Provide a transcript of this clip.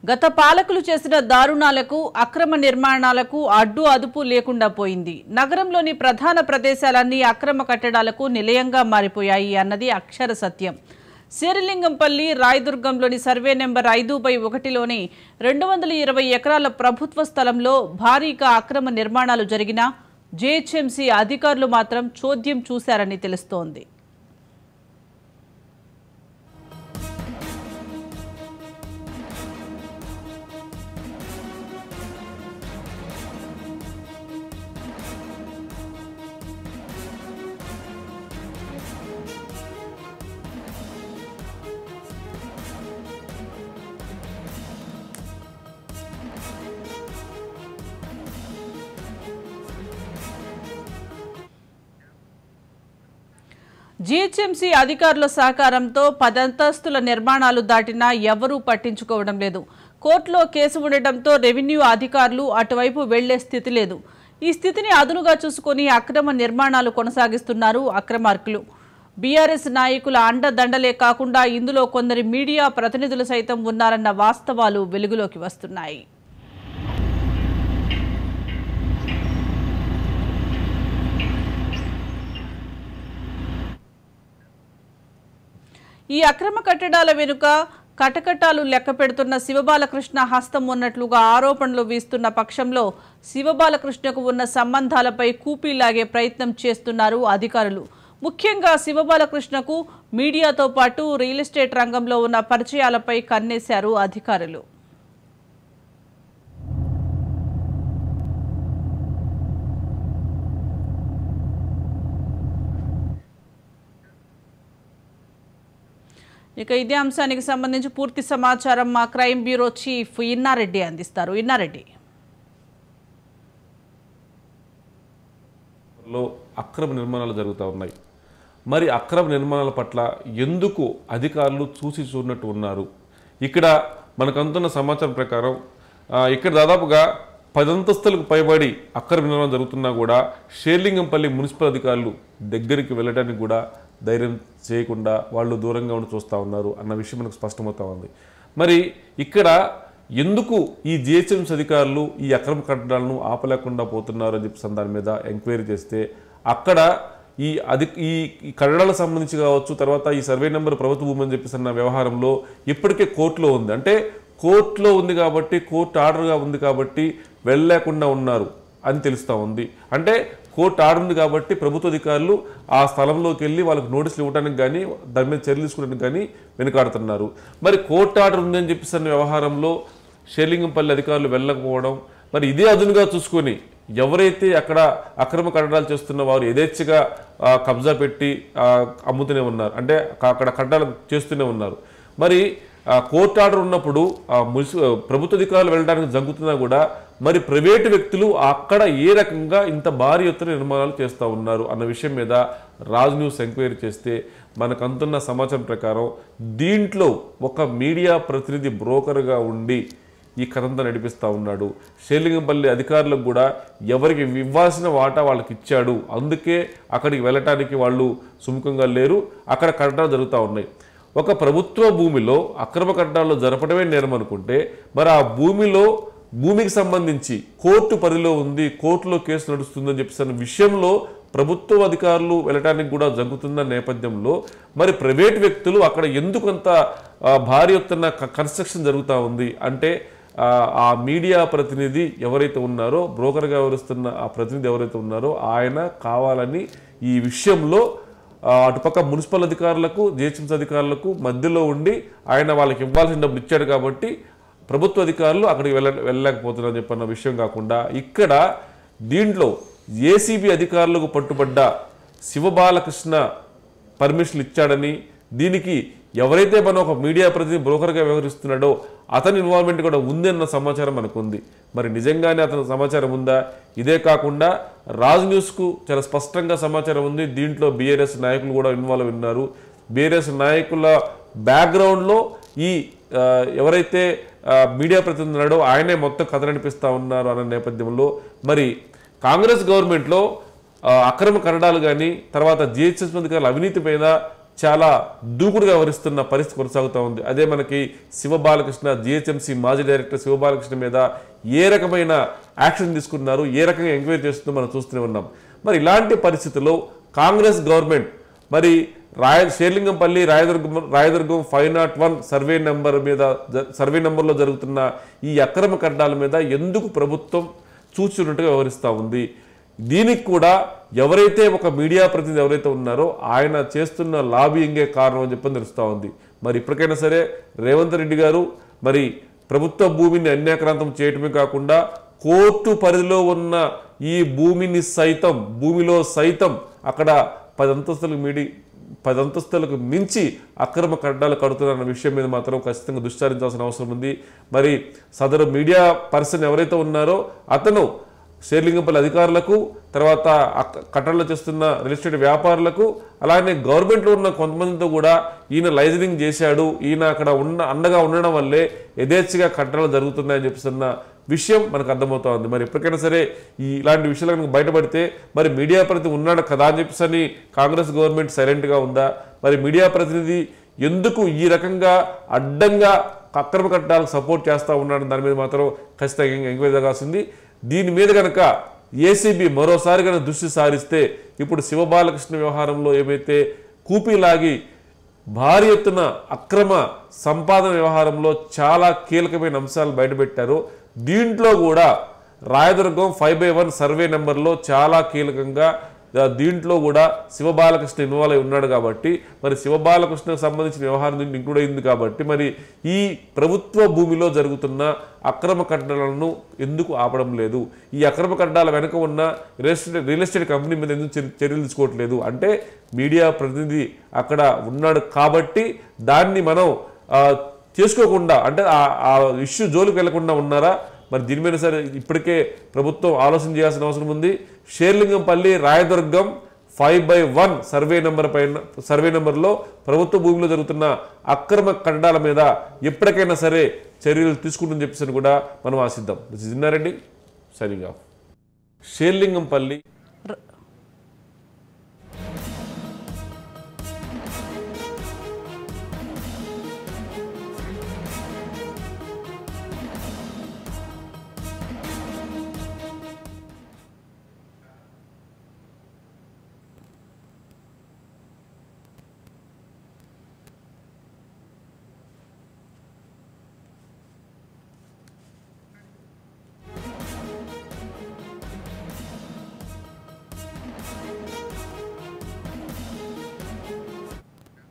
గత పాలకులు చేసిన దారుణాలకు అక్రమ నిర్మాణాలకు అడ్డు అదుపు లేకుండా పోయింది. నగరంలోని ప్రధాన ప్రదేశాలన్నీ అక్రమ కట్టడాలకు నిలయంగా మారిపోయాయి అన్నది అక్షర సత్యం. శేరిలింగంపల్లి రాయదుర్గంలోని సర్వే నెంబర్ 5/1లోని 220 ఎకరాల ప్రభుత్వ స్థలంలో భారీగా అక్రమ నిర్మాణాలు జరిగినా జీహెచ్ఎంసీ అధికారులు మాత్రం చోద్యం చూశారని తెలుస్తోంది. జీహెచ్ఎంసీ అధికారుల సహకారంతో 10 అంతస్తుల నిర్మాణాలు దాటినా ఎవరూ పట్టించుకోవడం లేదు. కోర్టులో కేసు ఉండటంతో రెవెన్యూ అధికారులు అటువైపు వెళ్లే స్థితి లేదు. ఈ స్థితిని అదునుగా చూసుకుని అక్రమ నిర్మాణాలు కొనసాగిస్తున్నారు అక్రమార్కులు. బీఆర్ఎస్ నాయకుల అండదండలే కాకుండా ఇందులో కొందరి మీడియా ప్రతినిధులు సైతం ఉన్నారన్న వాస్తవాలు వెలుగులోకి వస్తున్నాయి. ఈ అక్రమ కట్టడాల వెనుక కటకటాలు లెక్క పెడుతున్న శివబాలకృష్ణ హస్తం ఉన్నట్లుగా ఆరోపణలు వీస్తున్న పక్షంలో శివబాలకృష్ణకు ఉన్న సంబంధాలపై కూపీలాగే ప్రయత్నం చేస్తున్నారు అధికారులు. ముఖ్యంగా శివబాలకృష్ణకు మీడియాతో పాటు రియల్ ఎస్టేట్ రంగంలో ఉన్న పరిచయాలపై కన్నేశారు అధికారులు. ఇక ఇదే అంశానికి సంబంధించి పూర్తి సమాచారం మా క్రైమ్ బ్యూరో చీఫ్ ఇన్నారెడ్డి అందిస్తారు. ఇన్నారెడ్డి, అక్రమ నిర్మాణాలు జరుగుతూ ఉన్నాయి. మరి అక్రమ నిర్మాణాల పట్ల ఎందుకు అధికారులు చూసి చూడనట్టు ఉన్నారు? ఇక్కడ మనకు అందుతున్న సమాచారం ప్రకారం ఇక్కడ దాదాపుగా 10 అంతస్తులకు పైబడి అక్రమ నిర్మాణం జరుగుతున్నా కూడా షేర్లింగంపల్లి మున్సిపల్ అధికారులు దగ్గరికి వెళ్ళడానికి కూడా ధైర్యం చేయకుండా వాళ్ళు దూరంగా ఉండి చూస్తూ ఉన్నారు అన్న విషయం మనకు స్పష్టమవుతా ఉంది. మరి ఇక్కడ ఎందుకు ఈ జీహెచ్ఎంసీ అధికారులు ఈ అక్రమ కట్టడాలను ఆపలేకుండా పోతున్నారు అని చెప్పి దాని మీద ఎంక్వైరీ చేస్తే అక్కడ ఈ కట్టడాలకు సంబంధించి కావచ్చు, తర్వాత ఈ సర్వే నెంబర్ ప్రభుత్వ భూమి అని చెప్పేసి అన్న వ్యవహారంలో ఇప్పటికే కోర్టులో ఉంది. అంటే కోర్టులో ఉంది కాబట్టి, కోర్టు ఆర్డర్గా ఉంది కాబట్టి వెళ్ళలేకుండా ఉన్నారు అని తెలుస్తూ ఉంది. అంటే కోర్టు ఆర్డర్ ఉంది కాబట్టి ప్రభుత్వ అధికారులు ఆ స్థలంలోకి వెళ్ళి వాళ్ళకి నోటీసులు ఇవ్వడానికి కానీ దాని మీద చర్యలు తీసుకోవడానికి కానీ వెనుకాడుతున్నారు. మరి కోర్టు ఆర్డర్ ఉందని చెప్పేసి అన్న వ్యవహారంలో షేర్లింగంపల్లి అధికారులు వెళ్ళకపోవడం, మరి ఇదే అదునుగా చూసుకొని ఎవరైతే అక్కడ అక్రమ కట్టడాలు చేస్తున్న వారు యథేచ్ఛగా కబ్జా పెట్టి అమ్ముతూనే ఉన్నారు, అంటే అక్కడ కట్టడాలు చేస్తూనే ఉన్నారు. మరి కోర్టు ఆర్డర్ ఉన్నప్పుడు ప్రభుత్వ అధికారులు వెళ్ళడానికి జంకుతున్నా కూడా మరి ప్రైవేటు వ్యక్తులు అక్కడ ఏ రకంగా ఇంత భారీ ఎత్తున నిర్మాణాలు చేస్తూ ఉన్నారు అన్న విషయం మీద రాజ్ న్యూస్ ఎంక్వైరీ చేస్తే మనకు అందుతున్న సమాచారం ప్రకారం దీంట్లో ఒక మీడియా ప్రతినిధి బ్రోకర్గా ఉండి ఈ కథంతా నడిపిస్తూ ఉన్నాడు. షేర్లింగంపల్లి అధికారులకు కూడా ఎవరికి ఇవ్వాల్సిన వాటా వాళ్ళకి ఇచ్చాడు, అందుకే అక్కడికి వెళ్ళటానికి వాళ్ళు సుముఖంగా లేరు. అక్కడ కట్టడాలు జరుగుతూ ఉన్నాయి. ఒక ప్రభుత్వ భూమిలో అక్రమ కట్టడాలు జరపడమే నేరం అనుకుంటే మరి ఆ భూమికి సంబంధించి కోర్టు పరిధిలో ఉంది, కోర్టులో కేసు నడుస్తుందని చెప్పేసిన విషయంలో ప్రభుత్వ అధికారులు వెళ్ళటానికి కూడా జరుగుతున్న నేపథ్యంలో మరి ప్రైవేట్ వ్యక్తులు అక్కడ ఎందుకంత భారీ ఎత్తున కన్స్ట్రక్షన్ జరుగుతూ ఉంది అంటే ఆ మీడియా ప్రతినిధి ఎవరైతే ఉన్నారో, బ్రోకర్గా వ్యవహరిస్తున్న ఆ ప్రతినిధి ఎవరైతే ఉన్నారో ఆయన కావాలని ఈ విషయంలో అటుపక్క మున్సిపల్ అధికారులకు జీహెచ్ఎంసీ అధికారులకు మధ్యలో ఉండి ఆయన వాళ్ళకి ఇవ్వాల్సిన డబ్బులు ఇచ్చాడు కాబట్టి ప్రభుత్వ అధికారులు అక్కడికి వెళ్ళలేకపోతున్నారని చెప్పన్న విషయం కాకుండా ఇక్కడ దీంట్లో ఏసీబీ అధికారులకు పట్టుబడ్డ శివబాలకృష్ణ పర్మిషన్లు ఇచ్చాడని, దీనికి ఎవరైతే మనం ఒక మీడియా ప్రతినిధి బ్రోకర్గా వ్యవహరిస్తున్నాడో అతని ఇన్వాల్వ్మెంట్ కూడా ఉందన్న సమాచారం మనకు ఉంది. మరి నిజంగానే అతని సమాచారం ఉందా? ఇదే కాకుండా రాజ్ న్యూస్కు చాలా స్పష్టంగా సమాచారం ఉంది. దీంట్లో బీఆర్ఎస్ నాయకులు కూడా ఇన్వాల్వ్ ఉన్నారు. బీఆర్ఎస్ నాయకుల బ్యాక్గ్రౌండ్లో ఈ ఎవరైతే మీడియా ప్రతినిధి ఉన్నాడో ఆయనే మొత్తం కథ నడిపిస్తూ ఉన్నారు అన్న నేపథ్యంలో మరి కాంగ్రెస్ గవర్నమెంట్లో అక్రమ కట్టడాలు కానీ తర్వాత జీహెచ్ఎంసీ అధికారుల అవినీతి పైన చాలా దూకుడుగా వ్యవహరిస్తున్న పరిస్థితి కొనసాగుతూ ఉంది. అదే మనకి శివబాలకృష్ణ జిహెచ్ఎంసీ మాజీ డైరెక్టర్ శివబాలకృష్ణ మీద ఏ రకమైన యాక్షన్ తీసుకున్నారు, ఏ రకంగా ఎంక్వైరీ చేస్తుందో మనం చూస్తూనే ఉన్నాం. మరి ఇలాంటి పరిస్థితుల్లో కాంగ్రెస్ గవర్నమెంట్ మరి షేర్లింగంపల్లి రాయదుర్గం 501 సర్వే నెంబర్లో జరుగుతున్న ఈ అక్రమ కట్టడాల మీద ఎందుకు ప్రభుత్వం చూస్తున్నట్టుగా వ్యవహరిస్తూ ఉంది? దీనికి కూడా ఎవరైతే ఒక మీడియా ప్రతినిధి ఎవరైతే ఉన్నారో ఆయన చేస్తున్న లాబియింగే కారణం అని చెప్పని తెలుస్తూ ఉంది. మరి ఇప్పటికైనా సరే రేవంత్ రెడ్డి గారు మరి ప్రభుత్వ భూమిని అన్యాక్రాంతం చేయటమే కాకుండా కోర్టు పరిధిలో ఉన్న ఈ భూమిలో సైతం అక్కడ 10 అంతస్తులకు మించి అక్రమ కట్టడాలు కడుతున్నారన్న విషయం మీద మాత్రం ఖచ్చితంగా దృష్టి సారించాల్సిన అవసరం ఉంది. మరి సదరు మీడియా పర్సన్ ఎవరైతే ఉన్నారో అతను షేర్లింగంపల్లి అధికారులకు, తర్వాత కట్టడాలు చేస్తున్న రియల్ ఎస్టేట్ వ్యాపారులకు, అలానే గవర్నమెంట్లో ఉన్న కొంతమందితో కూడా ఈయన లైజనింగ్ చేశాడు, ఈయన అక్కడ అండగా ఉండడం వల్లే యథేచ్ఛగా కట్టడాలు జరుగుతున్నాయని చెప్పిస్తున్న విషయం మనకు అర్థమవుతా ఉంది. మరి ఎప్పటికైనా సరే ఇలాంటి విషయాలు కనుక బయటపడితే మరి మీడియా ప్రతినిధి ఉన్నాడు కదా అని చెప్పేసి కాంగ్రెస్ గవర్నమెంట్ సైలెంట్గా ఉందా? మరి మీడియా ప్రతినిధి ఎందుకు ఈ రకంగా అడ్డంగా అక్రమ కట్టడాలకు సపోర్ట్ చేస్తూ ఉన్నాడు? దాని మీద మాత్రం ఖచ్చితంగా ఎంక్వైరీ జరగాల్సింది. దీని మీద కనుక ఏసీబీ మరోసారి కనుక దృష్టి సారిస్తే ఇప్పుడు శివబాలకృష్ణ వ్యవహారంలో ఏమైతే కూపీలాగి భారీ ఎత్తున అక్రమ సంపాదన వ్యవహారంలో చాలా కీలకమైన అంశాలు బయటపెట్టారో దీంట్లో కూడా రాయదుర్గం 5/1 సర్వే నెంబర్లో చాలా కీలకంగా దీంట్లో కూడా శివబాలకృష్ణ ఇన్వాల్వ్ అయి ఉన్నాడు కాబట్టి మరి శివబాలకృష్ణకు సంబంధించిన వ్యవహారం దీంట్లో ఇంక్లూడ్ అయింది కాబట్టి మరి ఈ ప్రభుత్వ భూమిలో జరుగుతున్న అక్రమ కట్టడాలను ఎందుకు ఆపడం లేదు? ఈ అక్రమ కట్టడాల వెనుక ఉన్న రియల్ ఎస్టేట్ కంపెనీ మీద ఎందుకు చర్యలు తీసుకోవట్లేదు? అంటే మీడియా ప్రతినిధి అక్కడ ఉన్నాడు కాబట్టి దాన్ని మనం చేసుకోకుండా, అంటే ఆ ఇష్యూ జోలికి వెళ్లకుండా ఉన్నారా? మరి దీని మీద సరే ఇప్పటికే ప్రభుత్వం ఆలోచన చేయాల్సిన అవసరం ఉంది. షేర్లింగంపల్లి రాయదుర్గం 5/1 సర్వే నెంబర్లో ప్రభుత్వ భూమిలో జరుగుతున్న అక్రమ కట్టడాల మీద ఎప్పటికైనా సరే చర్యలు తీసుకుంటుందని చెప్పేసి కూడా మనం ఆశిద్దాం. This is Inna Reddy signing off. Serilingampally